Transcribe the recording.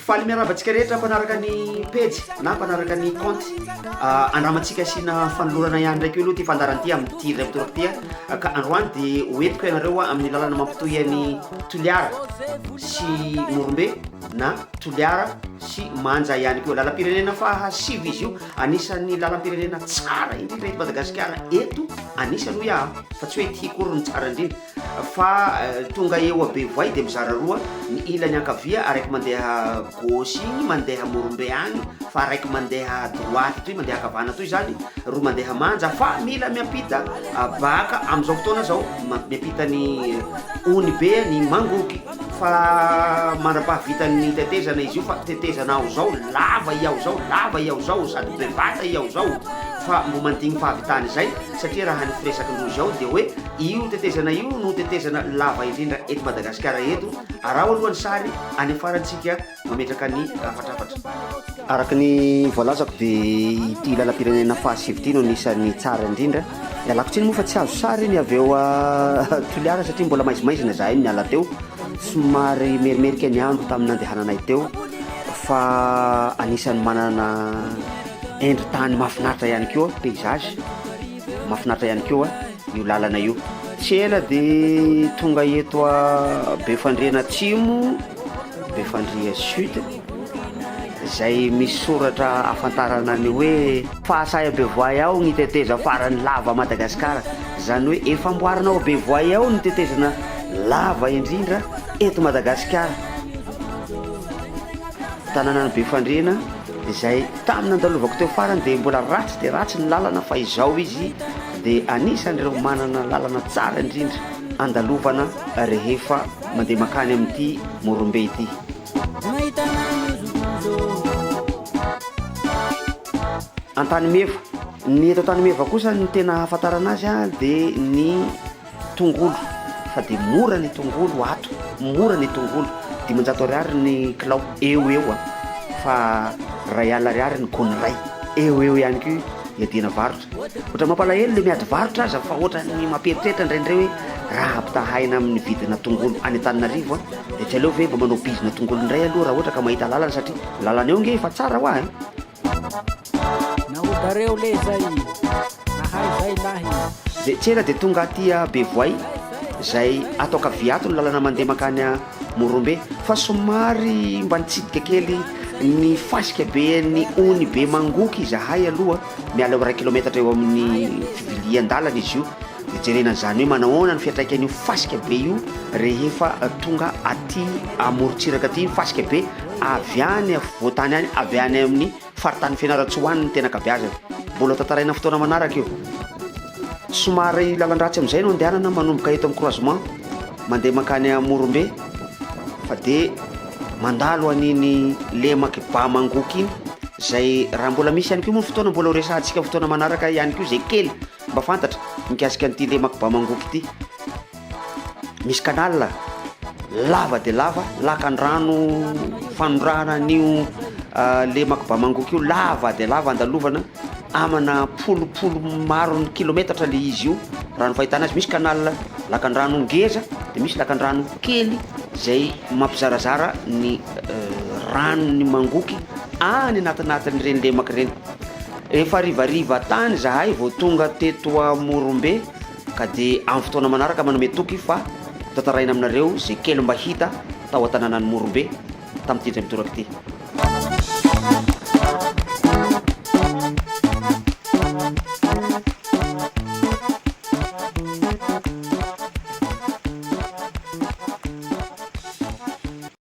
faly miaravantsika rehetra mpanaraka ny pejy na mpanaraka ny compte andramantsika asina fanolorana ihany ndraiky io aloha ty fandaranty amin'ity ray mitoraka ty ka androany de hoentiko ianareo amin'ny lalana mampitohy ny Toliara sy Morombe na Toliara sy Manja ihany koa lalam-pirenena faha 5 izy io anisan'ny lalam-pirenena tsara indrindra eto Madagasikara eto anisany hoe fa tsy hoe ty kory ny tsara indrindra fa tonga eo a Bevoay de mizara roa ny ilany ankavia araiky mandeha gauche igny mandeha Morombe agny fa araiky mandeha droite toy mandeha akavana toy zany roa mandeha Manja fa mila miampita baka am'izao fotoana zao miampita ny ony be ny mangoky fa mandrapahavitan'ny tetezana izy io fa tetezana ao zao lava iaho zao sady bevata iaho zao fa mbo mandigny fahavitany zay satria raha ny firesaky ndrozy ao de hoe io tetezana io no tetezana lava indrindra eto Madagasikara eto Araho aloha ny sary any afarantsika mametraka ny afatrafatra araky ny voalazako de ity lalam-pirenena faha 5 ty no anisan'ny tsara indrindra ialako tsiny moa fa tsy azo sary ny avy eo Toliara satria mbola maizimaizina zahay miala teo somary merimerika ny andro tamin'ny nandehananay teo fa anisan'ny manana endry tany mahafinaritra ihany koa paysage mahafinaritra ihany koa io lalana io tsy ela de tonga eto Befandriana atsimo Befandria sud zay misy soratra afantarana ny hoe fahasaya Bevoay ao ny teteza farany lava Madagasikara zany hoe efa amboarinao Bevoay ao ny tetezana lava indrindra eto Madagasikara tanànan'ny Befandriana zay tamin'ny andalovako teo farany de mbola ratsy de ratsy ny lalana fa izao izy de anisan'ireo manana lalana tsara indrindra andalovana rehefa mandeha makany amin'ity Morombe ity Antanimeva ny eto Antanimeva kosa ny tena ahafantarana azy de ny tongolo fa de mora ny tongolo ato mora ny tongolo 500 ariary ny kilao eo fa ray alina ariary ny gony ray eo ihany koa iadina varotra ohatra mampalahelo le miady varotra aza fa ohatra ny mamperitreritra indraindray hoe raha ampitahaina amin'ny vidina tongolo any Antananarivo de tsy aleo ve mba manao bizina tongolo indray aloha raha ohatra ka mahita lalana satria lalana eo nge fa tsara ho naodareo le zay nahay zay lahy de tsy ela de tonga aty Bevoay zay atao kaviato ny lalana mandeha makany Morombe fa somary mba nitsidika kely ny fasika be ny ony be mangoky zahay aloha miala 1 kilometatra eo amin'ny fivilian-dalana izy io de jerena zany hoe manahoana ny fiatraikan'io fasika be io rehefa tonga aty amorontsiraka aty fasika be avy any voatany any avy any amin'ny faritany Fianarantsoa ny tena kabeazany mbola tantaraina fotoana manaraka io somary lalan-dratsy am'izay no andehanana manomboka eto amin'ny croisement mandeha makany Morombe fa de mandalo an'iny lemaky ba mangoky iny zay raha mbola misy ihany koa moa fotoana mbola horesantsika fotoana manaraka ihany koa zay kely mba fantatra mikasika an'ity lemaky ba mangoky ity misy canal lava de lava lakan-drano fanondrahana an'io lemaky ba mangoky io lava de lava andalovana amana polopolo maro ny kilometatra le izy io raha ny fahitana azy misy canal lakan-drano ngeza de misy lakan-drano kely zay mampizarazara ny rano ny mangoky any anatinatiny reny lemaky reny efa rivariva tany zahay vao tonga teto Morombe ka de amin'ny fotoana manaraka manome toky fa tantaraina aminareo zay kely mba hita tao an-tanànan'ny Morombe tamin'ity indray mitoraka ity